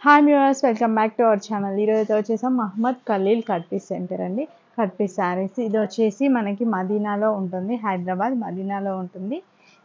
Hi viewers, welcome back to our channel. ఈరోజు అయితే వచ్చేసాం Mohammed Khaleel cut piece center అండి. కట్ పీస్ శారీస్ ఇది వచ్చేసి మనకి మదీనాలో ఉంటుంది, హైదరాబాద్ మదీనాలో ఉంటుంది.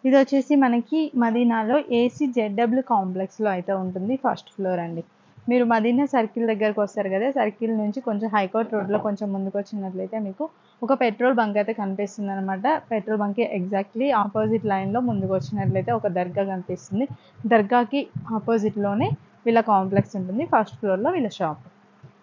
ఇది వచ్చేసి మనకి మదీనాలో ఏసీ జెడ్డబ్ల్యూ కాంప్లెక్స్లో అయితే ఉంటుంది, ఫస్ట్ ఫ్లోర్ అండి. మీరు మదీనా సర్కిల్ దగ్గరకు వస్తారు కదా, సర్కిల్ నుంచి కొంచెం హైకోర్ట్ రోడ్లో కొంచెం ముందుకు వచ్చినట్లయితే మీకు ఒక పెట్రోల్ బంక్ అయితే కనిపిస్తుంది అనమాట. పెట్రోల్ బంక్కి ఎగ్జాక్ట్లీ ఆపోజిట్ లైన్లో ముందుకు వచ్చినట్లయితే ఒక దర్గా కనిపిస్తుంది. దర్గాకి ఆపోజిట్లోనే వీళ్ళ కాంప్లెక్స్ ఉంటుంది, ఫస్ట్ ఫ్లోర్లో వీళ్ళ షాప్.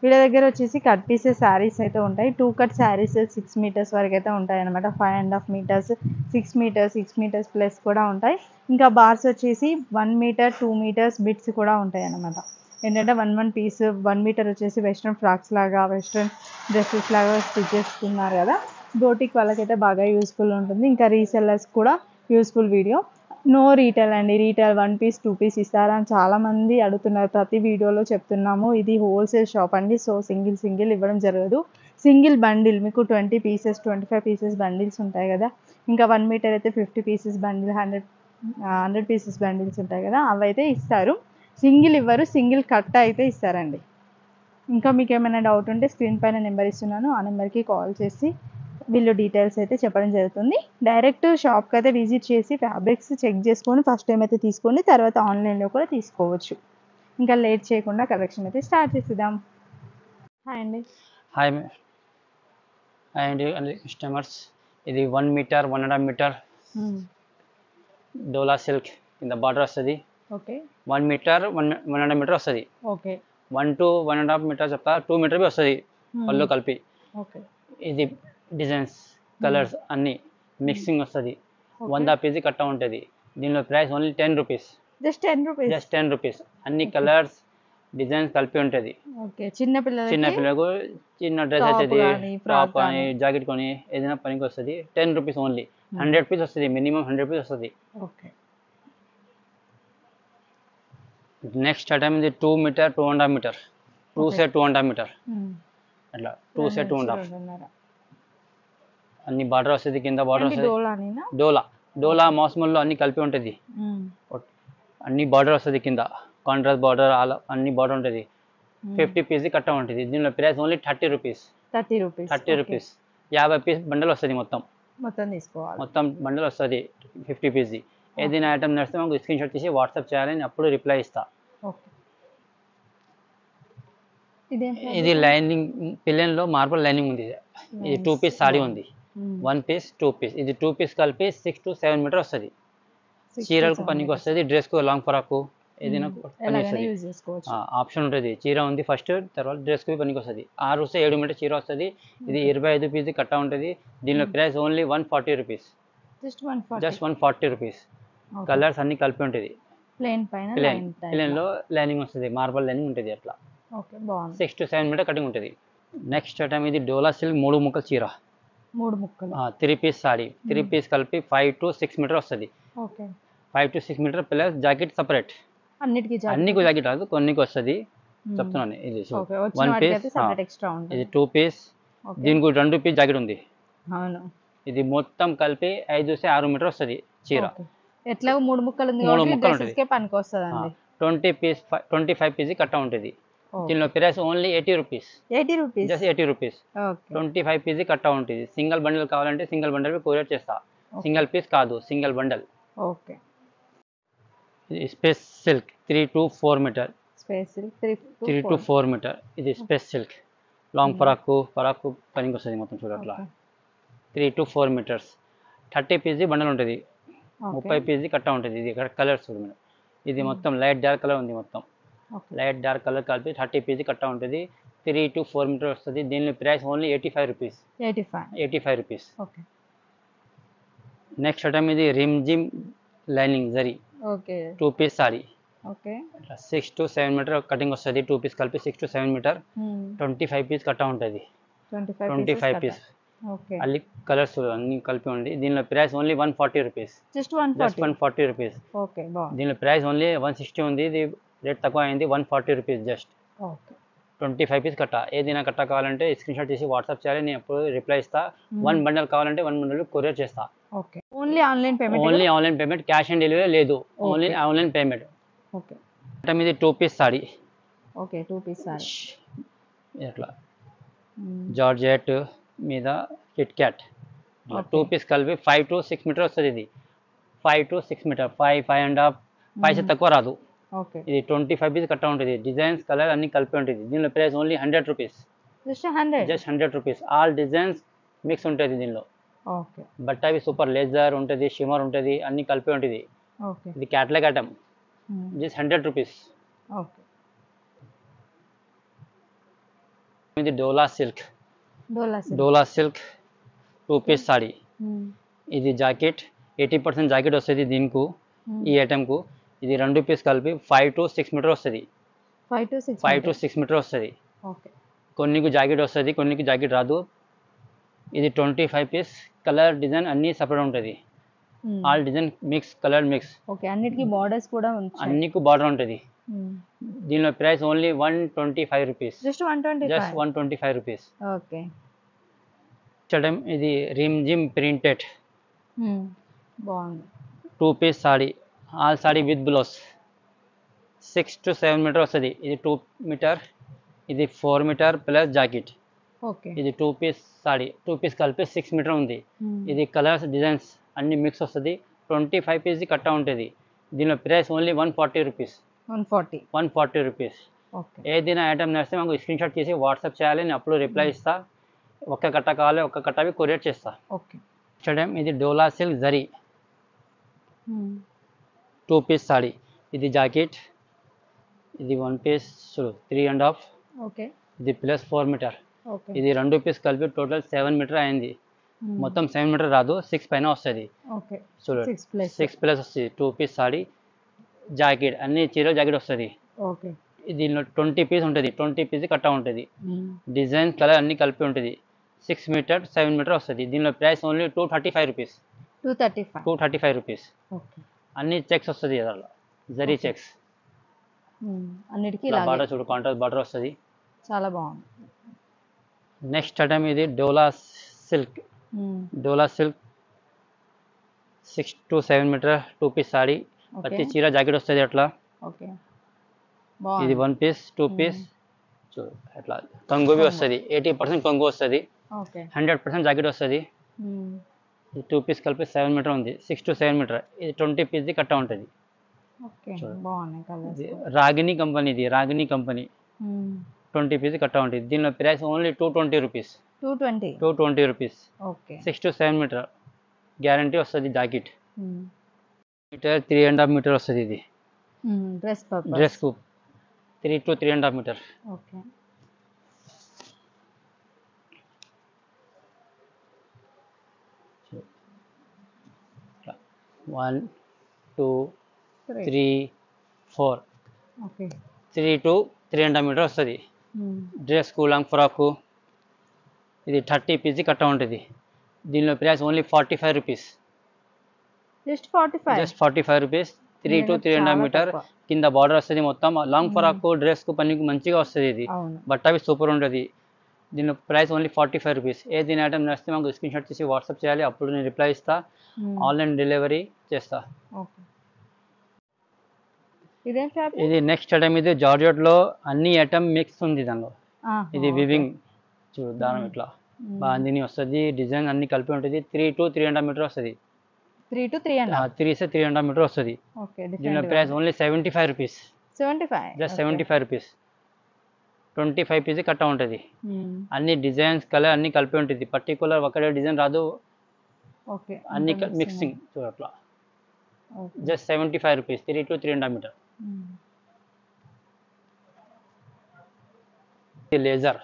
వీళ్ళ దగ్గర వచ్చేసి కట్ పీసెస్ శారీస్ అయితే ఉంటాయి. 2 కట్ శారీస్ 6 మీటర్స్ వరకు అయితే ఉంటాయి అనమాట. 5.5 మీటర్స్, 6 మీటర్స్, 6 మీటర్స్ ప్లస్ కూడా ఉంటాయి. ఇంకా బార్స్ వచ్చేసి 1 మీటర్, 2 మీటర్స్ బిట్స్ కూడా ఉంటాయి అనమాట. ఏంటంటే 1 పీస్ 1 మీటర్ వచ్చేసి వెస్ట్రన్ ఫ్రాక్స్ లాగా, వెస్ట్రన్ డ్రెస్సెస్ లాగా స్టిచ్ చేసుకున్నారు కదా, బోటిక్ వాళ్ళకైతే బాగా యూస్ఫుల్ ఉంటుంది. ఇంకా రీసెల్లర్స్ కూడా యూస్ఫుల్ వీడియో. నో రీటైల్ అండి, రీటైల్ 1 పీస్ 2 పీస్ ఇస్తారని చాలామంది అడుగుతున్నారు, ప్రతి వీడియోలో చెప్తున్నాము. ఇది హోల్సేల్ షాప్ అండి, సో సింగిల్ ఇవ్వడం జరగదు. సింగిల్ బండిల్ మీకు 20 పీసెస్ 25 పీసెస్ బండిల్స్ ఉంటాయి కదా, ఇంకా 1 మీటర్ అయితే 50 పీసెస్ బండిల్, 100 పీసెస్ బండిల్స్ ఉంటాయి కదా, అవైతే ఇస్తారు. సింగిల్ ఇవ్వరు, సింగిల్ కట్ట అయితే ఇస్తారండి. ఇంకా మీకు ఏమైనా డౌట్ ఉంటే స్క్రీన్ పైన నెంబర్ ఇస్తున్నాను, ఆ నెంబర్కి కాల్ చేసి వీళ్ళు డీటెయిల్స్ అయితే చెప్పడం జరుగుతుంది. డైరెక్ట్ షాప్కి అయితే విజిట్ చేసి ఫ్యాబ్రిక్స్ చెక్ చేసుకొని ఫస్ట్ టైం అయితే తీసుకోండి, తర్వాత ఆన్లైన్లో కూడా తీసుకోవచ్చు. ఇంకా లేట్ చేయకుండా కలెక్షన్ అయితే స్టార్ట్ చేద్దాం. హాయ్ అండి. హాయ్ అండి కస్టమర్స్. ఇది 1 మీటర్ 1.5 మీటర్ డోలా సిల్క్ కింద బార్డర్ వస్తుంది. ఓకే 1 మీటర్ 1.5 మీటర్ వస్తుంది. ఓకే 1 to 1.5 మీటర్ చెప్తా, 2 మీటర్ వస్తుంది పళ్ళు కలిపి. ఓకే ఇది డిజైన్స్ కలర్స్ అన్ని మిక్సింగ్ వస్తుంది. 100 పీజీ కట్ట ఉంటుంది. దీనిలో price only 10 rupees. Just 10 rupees. అన్ని కలర్స్ డిజైన్స్ కలిపి ఉంటుంది. ఓకే చిన్న పిల్లలకు చిన్న డ్రెస్ అవుతుంది, టాప్ కానీ జాకెట్ కొని ఏదైనా పనికి వస్తుంది. 10 రూపీస్ ఓన్లీ. 100 పీస్ వస్తుంది, మినిమం 100 పీస్ వస్తుంది. ఓకే నెక్స్ట్ ఐటమ్ ఇది 2 మీటర్ 2.5 మీటర్, 2 సెట్ 2.5 మీటర్, అట్లా 2 సెట్ 2.5. అన్ని బార్డర్ వస్తుంది, కింద బార్డర్ వస్తుంది. డోలా మాస్మల్లో అన్ని కలిపి ఉంటుంది. అన్ని బార్డర్ వస్తుంది, కింద కాంట్రాస్ట్ బార్డర్ అన్ని బార్డర్ ఉంటుంది. 50 పీస్ కట్ట ఉంటుంది. దీనిలో price only 30 rupees. 30 rupees. 50 piece bundle వస్తుంది. మొత్తం బండల్ వస్తుంది 50 పీస్. ఏదైనా ఐటమ్ నడిస్తే మాకు స్క్రీన్ షాట్ తీసి వాట్సాప్ చేయాలని అప్పుడు రిప్లై ఇస్తా. ఇది లైనింగ్ పిల్లల్లో మార్బల్ లైనింగ్ ఉంది. ఇది 2 పీస్ సారీ ఉంది. 1 పీస్ 2 పీస్. ఇది 2 పీస్ కలిపి 6 to 7 మీటర్ వస్తుంది. చీరలకు పనికి వస్తుంది, డ్రెస్కు లాంగ్ ఫ్రాకు ఏదైనా పని వస్తుంది. ఆప్షన్ ఉంటుంది. చీర ఉంది ఫస్ట్, తర్వాత డ్రెస్కి పనికి వస్తుంది. 6 to 7 మీటర్ చీర వస్తుంది. ఇది 25 పీస్ కట్ట ఉంటుంది. దీనిలో price only 140 rupees. Just 140 rupees. Colours అన్ని కలిపి ఉంటుంది. ప్లేన్లో లైనింగ్ వస్తుంది, మార్బల్ లైనింగ్ ఉంటుంది. అట్లా 6 to 7 మీటర్ కటింగ్ ఉంటుంది. నెక్స్ట్ ఐటమ్ ఇది డోలా సిల్క్ 3 ముక్కల చీర, 3 పీస్ సారీ. 3 పీస్ కలిపి 5 to 6 మీటర్ వస్తుంది. 5 to 6 meter plus jacket separate. అన్నికి జాకెట్ రాదు, కొన్నికి వస్తుంది చెప్తున్నాను. ఇది 1 పీస్, ఇది 2 పీస్. దీనికి 2 పీస్ జాకెట్ ఉంది. ఇది మొత్తం కలిపి 5 to 6 మీటర్ వస్తుంది చీర. ఎట్లా 3 ముక్కలు ఉంటుంది. 20 పీస్ 25 పీస్ కట్ట ఉంటుంది. దీనిలో price only 80 rupees. Just 80 rupees. 25 piece కట్ట ఉంటుంది. సింగిల్ బండల్ కావాలంటే సింగిల్ బండల్ కొరియర్ చేస్తా. సింగిల్ పీస్ కాదు, single bundle. Space silk 3 to 4 metre. 3 to 4 metre. ఇది స్పేస్ సిల్క్ లాంగ్ ఫరాకు పనికి వస్తుంది మొత్తం చూడ. అట్లా 3 to 4 మీటర్స్. 30 పీస్ బండల్ ఉంటుంది. 30 పీస్ కట్ట ఉంటుంది. ఇది ఇక్కడ కలర్స్ చూడు మేడం. ఇది మొత్తం లైట్ డార్క్ కలర్ ఉంది. మొత్తం లైట్ డార్క్ కలర్ కలిపి 30 పీస్ కట్ట ఉంటుంది. 3 to 4 మీటర్ వస్తుంది. దీని price only 85 rupees. 85 rupees. Next item ఇది Rimjhim lining zari 2 piece sari. 6 to 7 meter cutting వస్తుంది. 2 పీస్ కలిపి 6 to 7 మీటర్. 25 పీస్ కట్ట ఉంటుంది. 25 పీస్. అన్ని కలర్స్ అన్ని కలిపి ఉంది. దీనిలో price only 140 rupees. Just 140 rupees. దీనిలో ప్రైస్ ఓన్లీ 160 ఉంది. ఇది రేట్ తక్కువ అయింది. 140 రూపీస్ జస్ట్. 25 పీస్ కట్ట. ఏదైనా కట్ట కావాలంటే స్క్రీన్ షాట్ తీసి వాట్సాప్ చేయాలి, నేను అప్పుడు రిప్లై ఇస్తా. 1 బండల్ కావాలంటే 1 బండల్ కొరియర్ చేస్తా. Only online payment. Cash on delivery లేదు, ఓన్లీ ఆన్లైన్ పేమెంట్. ఇది 2 piece saree. Okay 2 piece saree. ఇట్లా జార్జెట్ మీద కిట్ క్యాట్ ఇట్లా 2 పీస్ కలిపి 5 to 6 మీటర్ వస్తుంది. ఇది 5 to 6 మీటర్, 5.5 5 తక్కువ రాదు. ఓకే ఇది 25 పీస్ కట్ట ఉంటుంది. డిజైన్స్ కలర్ అన్ని కలిపి ఉంటుంది. దీనిలో price only 100 rupees. Just 100. Just 100 rupees. All designs mix ఉంటుంది దీనిలో. ఓకే బట్ అవి సూపర్ లేజర్ ఉంటుంది, షిమర్ ఉంటుంది, అన్ని కలిపి ఉంటుంది. ఓకే ఇది catalogue item. Just 100 rupees. Okay ఇది డోలా సిల్క్. డోలా డోలా సిల్క్ 2 పీస్ సారీ. ఇది జాకెట్ 80% జాకెట్ వస్తుంది దీనికి, ఈ ఐటమ్కు. ఇది 2 పీస్ కలిపి 5 to 6 మీటర్ వస్తుంది. 5 to 6 మీటర్ వస్తుంది. ఓకే కొన్నికి జాకెట్ వస్తుంది, కొన్నికి జాకెట్ రాదు. ఇది 25 పీస్. కలర్ డిజైన్ అన్నీ సపరేట్ ఉంటుంది. All design mix, colour mix. Okay అన్నిటికీ బార్డర్స్ కూడా ఉంటాయి. అన్నికి బార్డర్ ఉంటుంది. దీనిలో price only 125 rupees. Just 125. Just 125 rupees. Okay చూడడం ఇది రిమ్ జిమ్ ప్రింటెడ్ బాగుంది. 2 piece saree. All saree with blouse. 6 to 7 metre వస్తుంది. ఇది 2 మీటర్, ఇది 4 మీటర్ ప్లస్ జాకెట్. ఓకే ఇది 2 పీస్ సారీ. 2 పీస్ కలిపి 6 మీటర్ ఉంది. ఇది కలర్స్ డిజైన్స్ అన్ని మిక్స్ వస్తుంది. 25 పీస్ కట్ట ఉంటుంది. దీనిలో price only 140 rupees. 140 rupees. Okay ఏదైనా ఐటమ్ నేస్తే మాకు స్క్రీన్ షాట్ చేసి వాట్సాప్ చేయాలి. నేను అప్పుడు రిప్లై ఇస్తా. ఒక్క కట్ట కావాలి, ఒక్క కట్ట అవి కొరియర్ చేస్తా. ఓకే చూడడం ఇది Dola silk zari 2 piece sorry. ఇది జాకెట్, ఇది 1 పీస్ 3.5, ఓకే ఇది ప్లస్ 4 మీటర్. ఓకే ఇది 2 పీస్ కలిపి టోటల్ 7 మీటర్ అయింది. మొత్తం 7 మీటర్ రాదు, 6 పైన వస్తుంది. ఓకే చూడు 6 ప్లస్ వస్తుంది. 2 పీస్ సారీ, జాకెట్ అన్ని చీరలు జాకెట్ వస్తుంది. ఓకే దీనిలో 20 పీస్ ఉంటుంది. 20 పీస్ కట్ట ఉంటుంది. డిజైన్ కలర్ అన్ని కలిపి ఉంటుంది. 6 మీటర్ 7 మీటర్ వస్తుంది. దీనిలో price only 235 rupees. 235 rupees. Okay అన్ని చెక్స్ వస్తుంది. అలా జరీ చెక్స్. అన్నిటికీ బార్డర్ చూడు, కాంట్రాస్ట్ బార్డర్ వస్తుంది. చాలా బాగుంది. నెక్స్ట్ ఐటమ్ ఇది Dola silk. Dola silk 6 to 7 meter 2 piece sari. ప్రతి చీర జాకెట్ వస్తుంది అట్లా. ఓకే ఇది 1 పీస్ 2 పీస్ చూడు అట్లా. కంగు వస్తుంది. 80% కంగు వస్తుంది. ఓకే 100% జాకెట్ వస్తుంది. ఇది 2 పీస్ కలిపి 7 మీటర్ ఉంది. 6 to 7 మీటర్. ఇది 20 పీస్ది కట్ట ఉంటుంది. ఓకే బాగున్నాయి కలర్స్. రాగిని కంపెనీ, ఇది రాగిని కంపెనీ 20 పీస్ కట్ట ఉంటుంది. దీనిలో price only 220 rupees. 220 rupees. Okay 6 to 7 metre guarantee వస్తుంది. జాకెట్ మీటర్ 3.5 మీటర్ వస్తుంది. ఇది డ్రెస్కు 3 to 3.5 metre. Okay 1 2 3 4 okay 3 to 3.5 metre వస్తుంది. డ్రెస్కు లాంగ్ ఫ్రాకు ఇది 30 పీస్ కట్ట ఉంటుంది. దీనిలో price only 45 rupees. Just 45 rupees. 3 to 3.5 metre కింద బార్డర్ వస్తుంది. మొత్తం లాంగ్ ఫ్రాకు డ్రెస్కు పనికి మంచిగా వస్తుంది. ఇది బట్ అవి సూపర్ ఉంటుంది. దీని ప్రైస్ ఓన్లీ 45 రూపీస్. ఏదైనా ఐటమ్ నచ్చితే మాకు స్క్రీన్ షాట్ చేసి వాట్సాప్ చేయాలి. అప్పుడు నేను రిప్లై ఇస్తా. ఆన్లైన్ డెలివరీ చేస్తా. ఇది నెక్స్ట్ ఐటమ్. ఇది జార్జెట్లో అన్ని ఐటమ్ మిక్స్ ఉంది దానిలో. ఇది వివింగ్ చూడు, దానం ఇట్లా బాందిని వస్తుంది. డిజైన్ అన్ని కలిపి ఉంటుంది. 3 to 3.5 మీటర్ వస్తుంది. 3 to 3.5 మీటర్ వస్తుంది. దీని price only 75 rupees. Just 75 rupees. 25 piece కట్ట ఉంటుంది. అన్ని డిజైన్స్ కలర్ అన్ని కలిపి ఉంటుంది. పర్టికులర్ ఒకటే డిజైన్ రాదు. అన్ని మిక్సింగ్ చూడు అట్లా. Just 75 rupees. 3 to 3.5 metre. Laser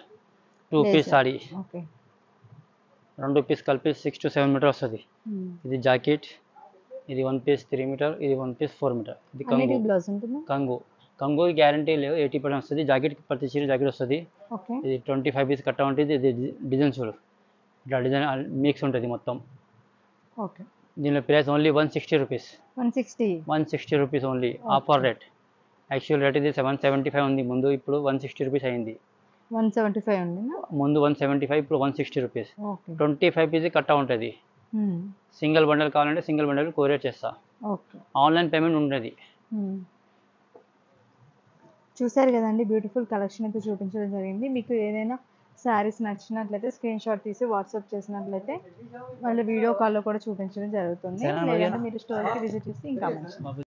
2 piece saree. 2 piece కలిపి 6 to 7 మీటర్ వస్తుంది. ఇది జాకెట్, ఇది 1 పీస్ 3 మీటర్, ఇది 1 పీస్ 4 మీటర్. ఇది కంగు గ్యారంటీ లేవు. 80% వస్తుంది. జాకెట్ ప్రతి చీర జాకెట్ వస్తుంది. ఇది 25 పీస్ కట్ట ఉంటుంది. ఇది డిజైన్ చూడు ఇట్లా డిజైన్ మిక్స్ ఉంటుంది మొత్తం. దీనిలో price only 160 rupees. 160 rupees only. Offer rate. Actual rate ఇది 775 ఉంది ముందు, ఇప్పుడు 160 రూపీస్ అయింది. 175 ఉంది ముందు 175, ఇప్పుడు 160 రూపీస్. 25 పీస్ కట్ట ఉంటుంది. సింగిల్ బండల్ కావాలంటే సింగిల్ బండల్ కొరియర్ చేస్తా. ఆన్లైన్ పేమెంట్ ఉంటుంది. చూసారు కదండి, బ్యూటిఫుల్ కలెక్షన్ అయితే చూపించడం జరిగింది. మీకు ఏదైనా శారీస్ నచ్చినట్లయితే స్క్రీన్ షాట్ తీసి వాట్సాప్ చేసినట్లయితే మళ్ళీ వీడియో కాల్లో కూడా చూపించడం జరుగుతుంది. సరేనా, లేదంటే మరి. మీరు స్టోర్కి విజిట్ చేసి ఇంకా మంచిది.